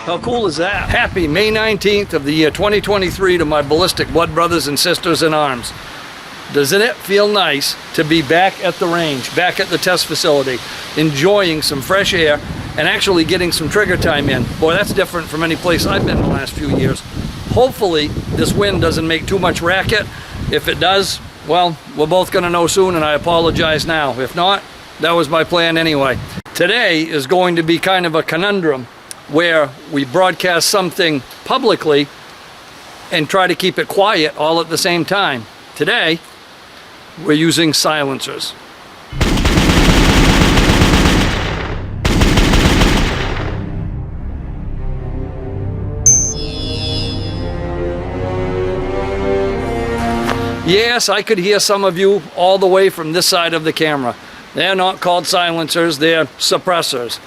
How cool is that? Happy May 19th of the year 2023 to my ballistic blood brothers and sisters in arms. Doesn't it feel nice to be back at the range, back at the test facility, enjoying some fresh air and actually getting some trigger time in? Boy, that's different from any place I've been the last few years. Hopefully this wind doesn't make too much racket. If it does, well, we're both gonna know soon, and I apologize now. If not, that was my plan anyway. Today is going to be kind of a conundrum where we broadcast something publicly and try to keep it quiet all at the same time. Today, we're using silencers. Yes, I could hear some of you all the way from this side of the camera. They're not called silencers, they're suppressors.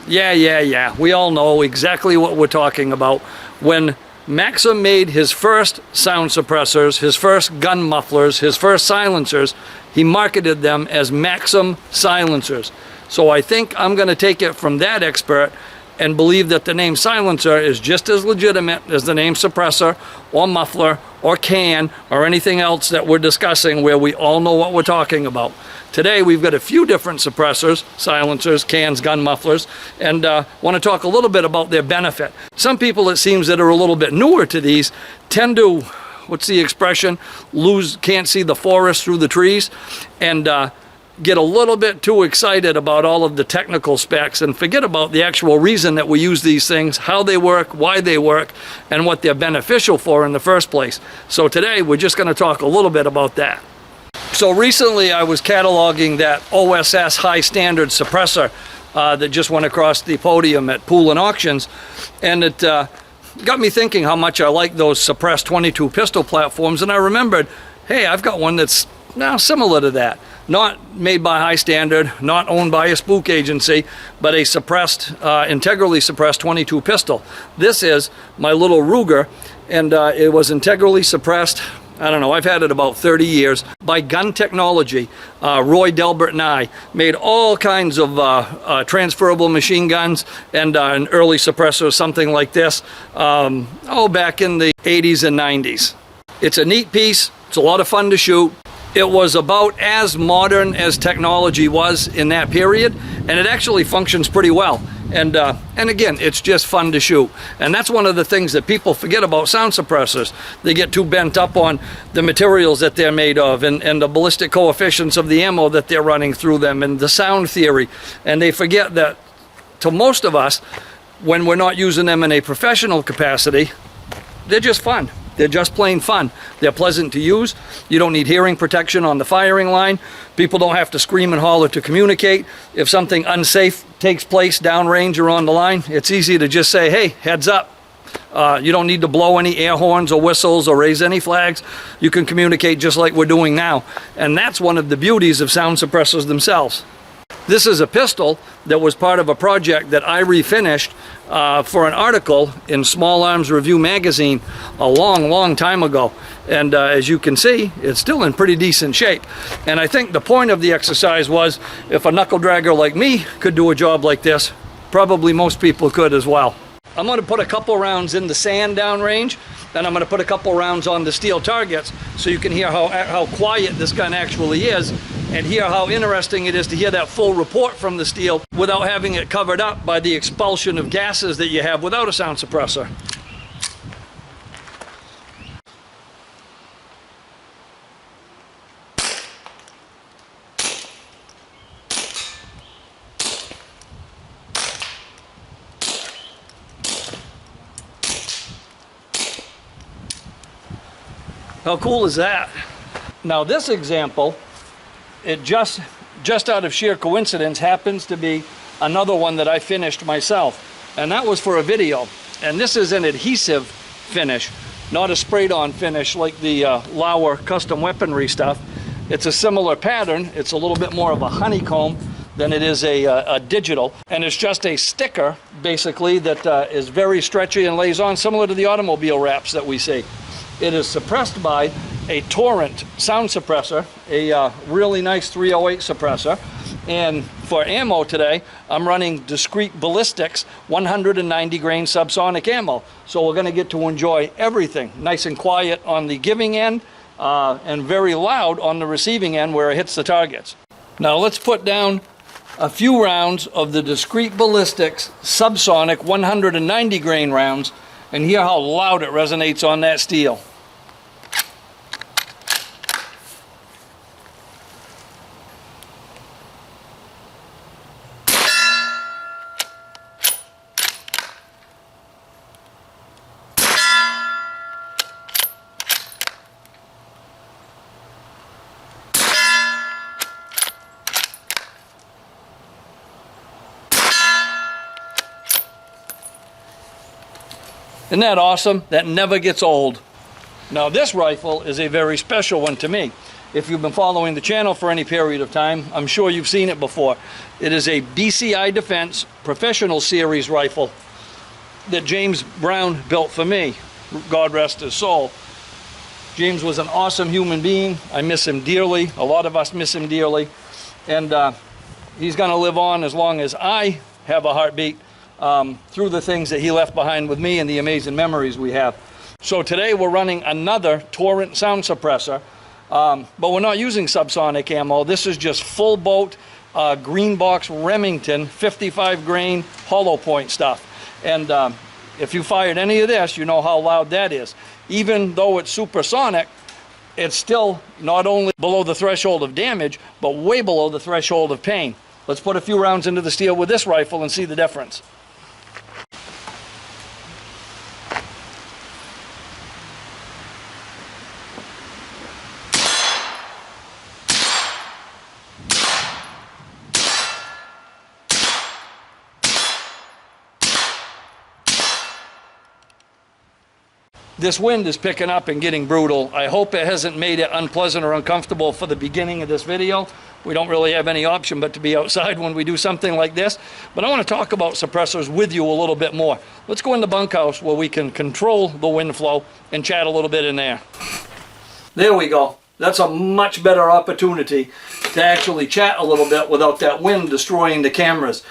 Yeah, we all know exactly what we're talking about. When Maxim made his first sound suppressors, his first gun mufflers, his first silencers, he marketed them as Maxim silencers. So I think I'm going to take it from that expert and believe that the name silencer is just as legitimate as the name suppressor or muffler or can or anything else that we're discussing where we all know what we're talking about. Today we've got a few different suppressors, silencers, cans, gun mufflers, and want to talk a little bit about their benefit. Some people, it seems, that are a little bit newer to these tend to, what's the expression, can't see the forest through the trees, and get a little bit too excited about all of the technical specs and forget about the actual reason that we use these things, how they work, why they work, and what they're beneficial for in the first place. So today we're just going to talk a little bit about that. So recently I was cataloging that OSS high standard suppressor that just went across the podium at Pool and Auctions, and it got me thinking how much I like those suppressed 22 pistol platforms, and I remembered, hey, I've got one that's now similar to that. Not made by High Standard, not owned by a spook agency, but a suppressed, integrally suppressed 22 pistol. This is my little Ruger, and it was integrally suppressed, I don't know, I've had it about 30 years, by Gun Technology. Roy Delbert and I made all kinds of transferable machine guns and an early suppressor, something like this, back in the 80s and 90s. It's a neat piece, it's a lot of fun to shoot. It was about as modern as technology was in that period, and it actually functions pretty well. And again, it's just fun to shoot. And that's one of the things that people forget about sound suppressors. They get too bent up on the materials that they're made of and the ballistic coefficients of the ammo that they're running through them and the sound theory. And they forget that to most of us, when we're not using them in a professional capacity, they're just fun. They're just plain fun. They're pleasant to use. You don't need hearing protection on the firing line. People don't have to scream and holler to communicate. If something unsafe takes place downrange or on the line, it's easy to just say, hey, heads up. You don't need to blow any air horns or whistles or raise any flags. You can communicate just like we're doing now. And that's one of the beauties of sound suppressors themselves. This is a pistol that was part of a project that I refinished for an article in Small Arms Review magazine a long time ago. And as you can see, it's still in pretty decent shape. And I think the point of the exercise was, if a knuckle dragger like me could do a job like this, probably most people could as well. I'm going to put a couple rounds in the sand downrange, then I'm going to put a couple rounds on the steel targets so you can hear how quiet this gun actually is, and hear how interesting it is to hear that full report from the steel without having it covered up by the expulsion of gases that you have without a sound suppressor. How cool is that? Now this example, it just out of sheer coincidence happens to be another one that I finished myself, and that was for a video. And this is an adhesive finish, not a sprayed on finish like the Lauer custom weaponry stuff. It's a similar pattern. It's a little bit more of a honeycomb than it is a digital. And it's just a sticker, basically, that is very stretchy and lays on, similar to the automobile wraps that we see. It is suppressed by a Torrent sound suppressor, a really nice 308 suppressor. And for ammo today, I'm running discrete ballistics 190 grain subsonic ammo. So we're going to get to enjoy everything nice and quiet on the giving end and very loud on the receiving end where it hits the targets. Now let's put down a few rounds of the discrete ballistics subsonic 190 grain rounds and hear how loud it resonates on that steel. Isn't that awesome? That never gets old. Now this rifle is a very special one to me. If you've been following the channel for any period of time, I'm sure you've seen it before. It is a BCI Defense Professional Series rifle that James Brown built for me. God rest his soul. James was an awesome human being. I miss him dearly. A lot of us miss him dearly. And he's going to live on as long as I have a heartbeat. Through the things that he left behind with me and the amazing memories we have. So today we're running another Torrent sound suppressor, but we're not using subsonic ammo. This is just full boat green box Remington 55 grain hollow point stuff. And if you fired any of this, you know how loud that is. Even though it's supersonic, it's still not only below the threshold of damage, but way below the threshold of pain. Let's put a few rounds into the steel with this rifle and see the difference. This wind is picking up and getting brutal. I hope it hasn't made it unpleasant or uncomfortable for the beginning of this video. We don't really have any option but to be outside when we do something like this. But I want to talk about suppressors with you a little bit more. Let's go in the bunkhouse where we can control the wind flow and chat a little bit in there. There we go. That's a much better opportunity to actually chat a little bit without that wind destroying the cameras.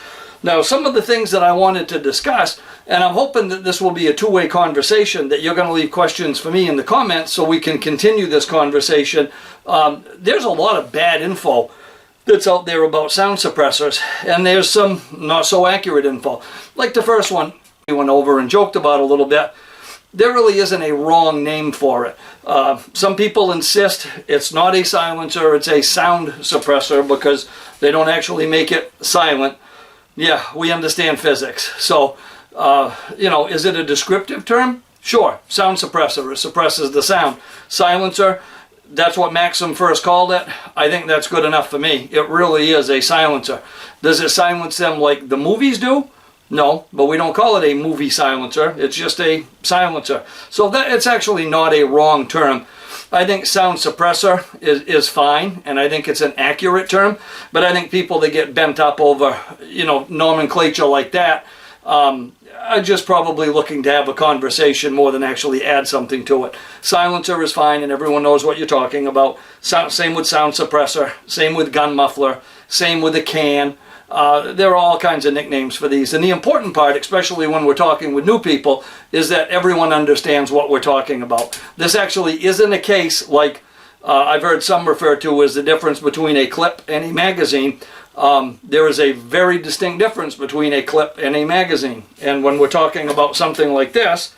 Now, some of the things that I wanted to discuss, and I'm hoping that this will be a two-way conversation, that you're going to leave questions for me in the comments so we can continue this conversation. There's a lot of bad info that's out there about sound suppressors, and there's some not so accurate info. Like the first one we went over and joked about a little bit. There really isn't a wrong name for it. Some people insist it's not a silencer, it's a sound suppressor because they don't actually make it silent. Yeah, we understand physics. So, you know, is it a descriptive term? Sure, sound suppressor, it suppresses the sound. Silencer, that's what Maxim first called it. I think that's good enough for me. It really is a silencer. Does it silence them like the movies do? No, but we don't call it a movie silencer. It's just a silencer. So that it's actually not a wrong term. I think sound suppressor is fine, and I think it's an accurate term, but I think people that get bent up over, you know, nomenclature like that are just probably looking to have a conversation more than actually add something to it. Silencer is fine, and everyone knows what you're talking about. Same with sound suppressor, same with gun muffler, same with a can. There are all kinds of nicknames for these, and the important part, especially when we're talking with new people, is that everyone understands what we're talking about. This actually isn't a case like I've heard some refer to as the difference between a clip and a magazine. There is a very distinct difference between a clip and a magazine, and when we're talking about something like this,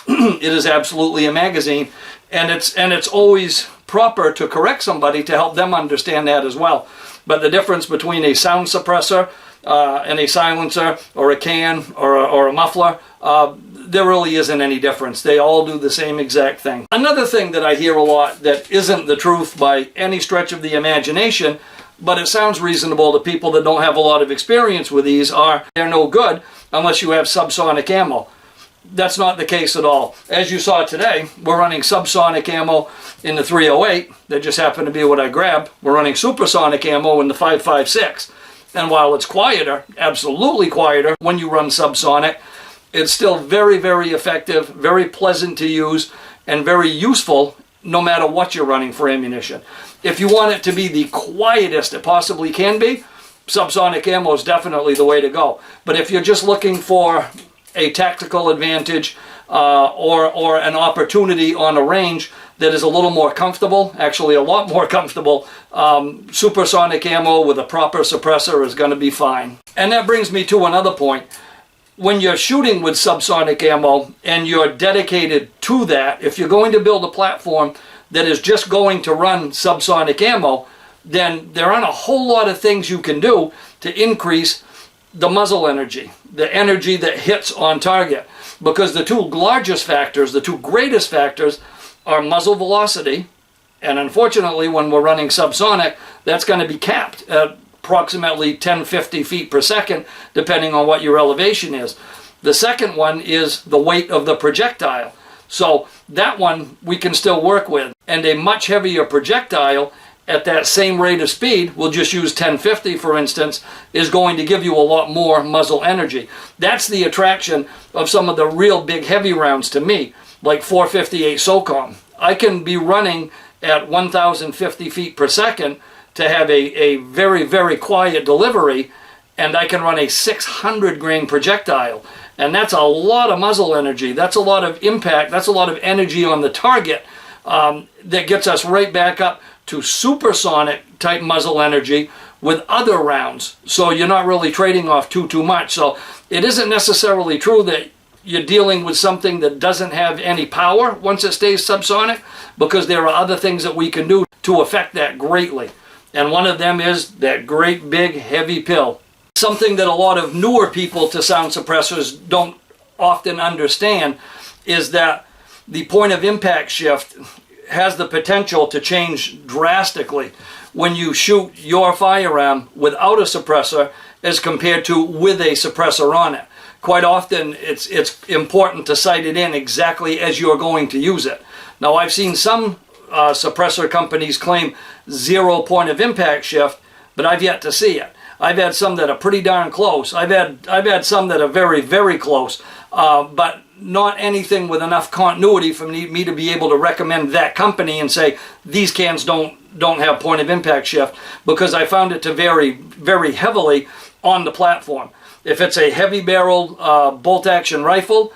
it is absolutely a magazine, and it's always proper to correct somebody to help them understand that as well. But the difference between a sound suppressor and a silencer or a can or a muffler, there really isn't any difference. They all do the same exact thing. Another thing that I hear a lot that isn't the truth by any stretch of the imagination, but it sounds reasonable to people that don't have a lot of experience with these, are they're no good unless you have subsonic ammo. That's not the case at all. As you saw today, we're running subsonic ammo in the 308. That just happened to be what I grabbed. We're running supersonic ammo in the 5.56. And while it's quieter, absolutely quieter when you run subsonic, it's still very, very effective, very pleasant to use, and very useful no matter what you're running for ammunition. If you want it to be the quietest it possibly can be, subsonic ammo is definitely the way to go. But if you're just looking for a tactical advantage or an opportunity on a range that is a little more comfortable, actually a lot more comfortable, supersonic ammo with a proper suppressor is going to be fine. And that brings me to another point. When you're shooting with subsonic ammo and you're dedicated to that, if you're going to build a platform that is just going to run subsonic ammo, then there aren't a whole lot of things you can do to increase the muzzle energy, the energy that hits on target. Because the two largest factors, the two greatest factors, are muzzle velocity, and unfortunately when we're running subsonic, that's going to be capped at approximately 1050 feet per second, depending on what your elevation is. The second one is the weight of the projectile. So that one we can still work with. And a much heavier projectile at that same rate of speed, we'll just use 1050 for instance, is going to give you a lot more muzzle energy. That's the attraction of some of the real big heavy rounds to me, like 458 SOCOM. I can be running at 1050 feet per second to have a very, very quiet delivery, and I can run a 600 grain projectile. And that's a lot of muzzle energy. That's a lot of impact. That's a lot of energy on the target that gets us right back up to supersonic type muzzle energy with other rounds. So you're not really trading off too much. So it isn't necessarily true that you're dealing with something that doesn't have any power once it stays subsonic, because there are other things that we can do to affect that greatly. And one of them is that great big heavy pill. Something that a lot of newer people to sound suppressors don't often understand is that the point of impact shift has the potential to change drastically when you shoot your firearm without a suppressor as compared to with a suppressor on it. Quite often it's important to sight it in exactly as you're going to use it. Now I've seen some suppressor companies claim 0 point of impact shift, but I've yet to see it. I've had some that are pretty darn close. I've had some that are very, very close, but not anything with enough continuity for me to be able to recommend that company and say these cans don't have point of impact shift, because I found it to vary very heavily on the platform. If it's a heavy barrel bolt action rifle,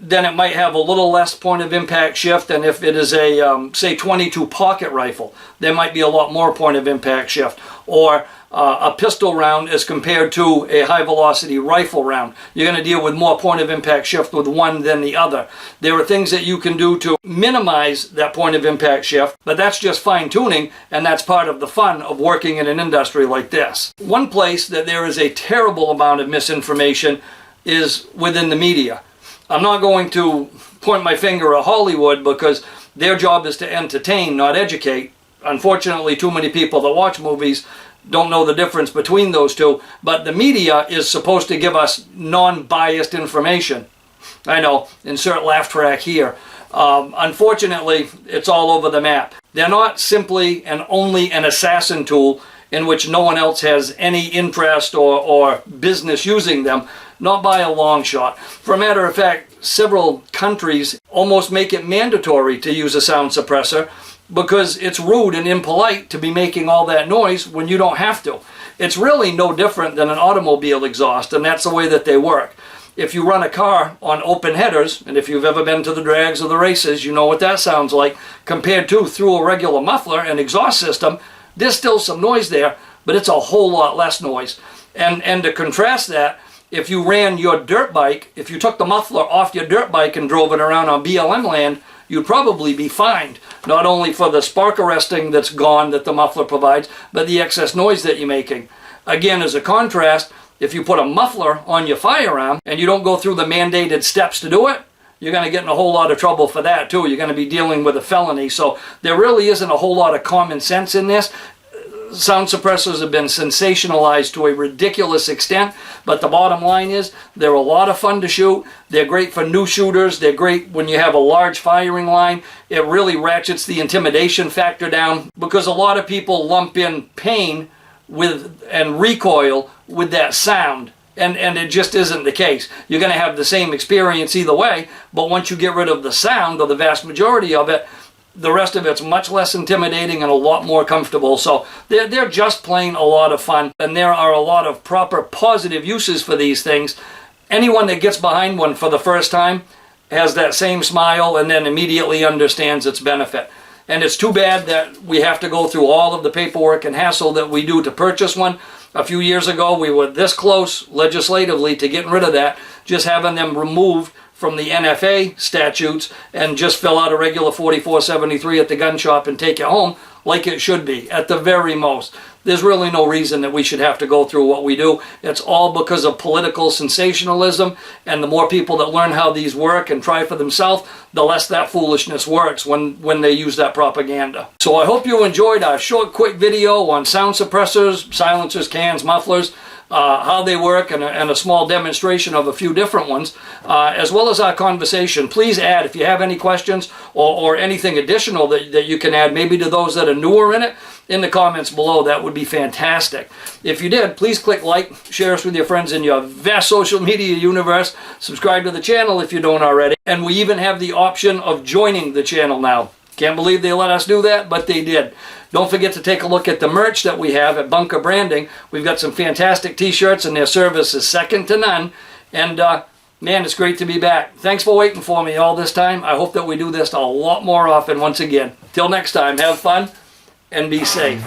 then it might have a little less point of impact shift than if it is a, say, 22 pocket rifle. There might be a lot more point of impact shift. Or a pistol round as compared to a high velocity rifle round. You're going to deal with more point of impact shift with one than the other. There are things that you can do to minimize that point of impact shift, but that's just fine tuning, and that's part of the fun of working in an industry like this. One place that there is a terrible amount of misinformation is within the media. I'm not going to point my finger at Hollywood, because their job is to entertain, not educate. Unfortunately, too many people that watch movies don't know the difference between those two, but the media is supposed to give us non-biased information. I know, insert laugh track here. Unfortunately, it's all over the map. They're not simply and only an assassin tool in which no one else has any interest or business using them, not by a long shot. For a matter of fact, several countries almost make it mandatory to use a sound suppressor, because it's rude and impolite to be making all that noise when you don't have to. It's really no different than an automobile exhaust, and that's the way that they work. If you run a car on open headers, and if you've ever been to the drags or the races, you know what that sounds like, compared to through a regular muffler and exhaust system, there's still some noise there, but it's a whole lot less noise. And to contrast that, if you ran your dirt bike, if you took the muffler off your dirt bike and drove it around on BLM land, you'd probably be fined, not only for the spark arresting that's gone that the muffler provides, but the excess noise that you're making. Again, as a contrast, if you put a muffler on your firearm and you don't go through the mandated steps to do it, you're going to get in a whole lot of trouble for that too. You're going to be dealing with a felony. So there really isn't a whole lot of common sense in this. Sound suppressors have been sensationalized to a ridiculous extent, but the bottom line is they're a lot of fun to shoot. They're great for new shooters. They're great when you have a large firing line. It really ratchets the intimidation factor down, because a lot of people lump in pain with and recoil with that sound. And it just isn't the case. You're going to have the same experience either way, but once you get rid of the sound, or the vast majority of it, the rest of it's much less intimidating and a lot more comfortable. So they're just plain a lot of fun, and there are a lot of proper positive uses for these things. Anyone that gets behind one for the first time has that same smile and then immediately understands its benefit. And it's too bad that we have to go through all of the paperwork and hassle that we do to purchase one. A few years ago, we were this close legislatively to getting rid of that, just having them removed from the NFA statutes and just fill out a regular 4473 at the gun shop and take it home like it should be, at the very most. There's really no reason that we should have to go through what we do. It's all because of political sensationalism, and the more people that learn how these work and try for themselves, the less that foolishness works when they use that propaganda. So I hope you enjoyed our short, quick video on sound suppressors, silencers, cans, mufflers, how they work, and a small demonstration of a few different ones, as well as our conversation. Please add, if you have any questions or anything additional that you can add, maybe to those that are newer in the comments below. That would be fantastic. If you did, please click like, share us with your friends in your vast social media universe, subscribe to the channel if you don't already, and we even have the option of joining the channel now. Can't believe they let us do that, but they did. Don't forget to take a look at the merch that we have at Bunker Branding. We've got some fantastic t-shirts, and their service is second to none. And man, it's great to be back. Thanks for waiting for me all this time. I hope that we do this a lot more often once again. Till next time, have fun and be safe.